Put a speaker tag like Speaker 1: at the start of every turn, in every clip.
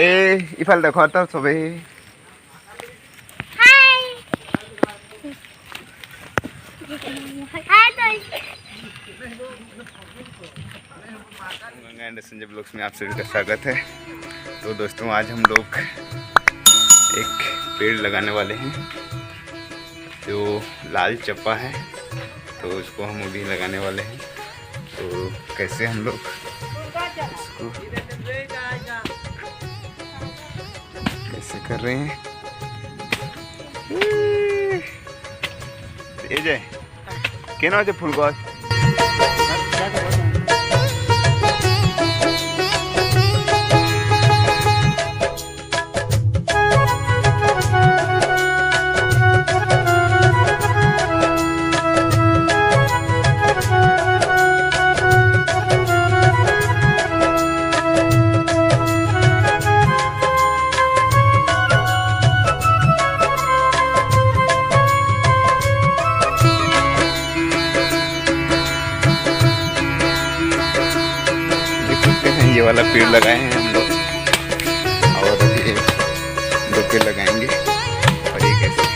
Speaker 1: इफाल देखो तो सबे संजय ब्लॉग्स में आप सभी का स्वागत है। तो दोस्तों आज हम लोग एक पेड़ लगाने वाले हैं जो लाल चप्पा है, तो उसको हम अभी लगाने वाले हैं। तो कैसे हम लोग इसको कैसे कर रहे हैं ये जाए क्या ना फूल गो ये वाला पेड़ लगाए हैं हम लोग और अभी 2 पेड़ लगाएंगे और ये कैसे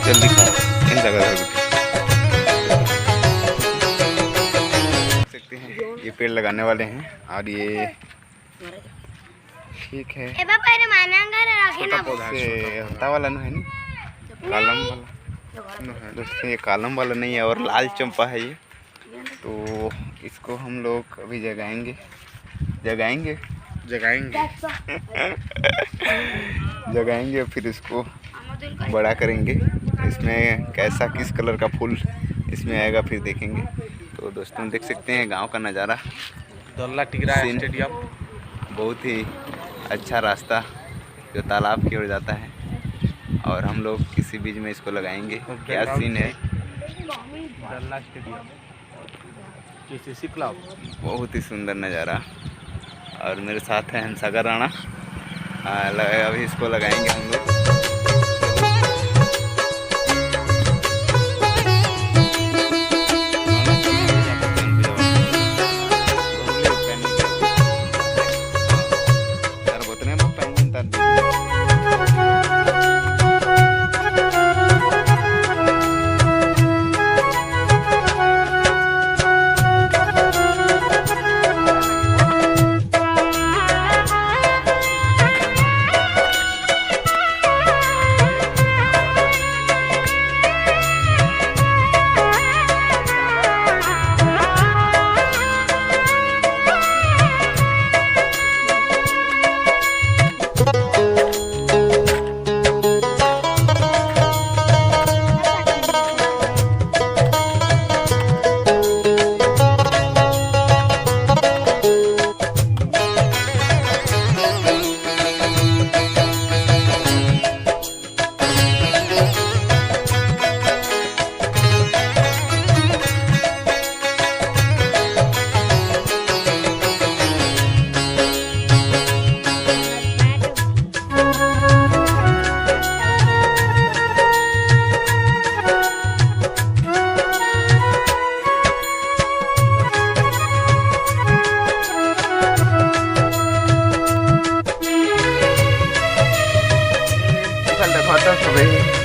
Speaker 1: जल्दी खाओ इन जगह सकते हैं। ये पेड़ लगाने वाले हैं और ये ठीक है छोटा पौधा है हत्ता वाला नहीं है नी कालम वाला दोस्तों, ये कालम वाला नहीं है और लाल चंपा है ये। तो इसको हम लोग अभी जगाएंगे जगाएंगे और फिर इसको बड़ा करेंगे। इसमें कैसा किस कलर का फूल इसमें आएगा फिर देखेंगे। तो दोस्तों देख सकते हैं गांव का नज़ारा,
Speaker 2: दल्ला टिकरा स्टेडियम,
Speaker 1: बहुत ही अच्छा रास्ता जो तालाब की ओर जाता है और हम लोग किसी बीच में इसको लगाएंगे। क्या सीन है,
Speaker 2: दल्ला स्टेडियम केसीसी क्लब,
Speaker 1: बहुत ही सुंदर नज़ारा। और मेरे साथ है हंसागर राणा, अभी इसको लगाएंगे हम लोग। भाई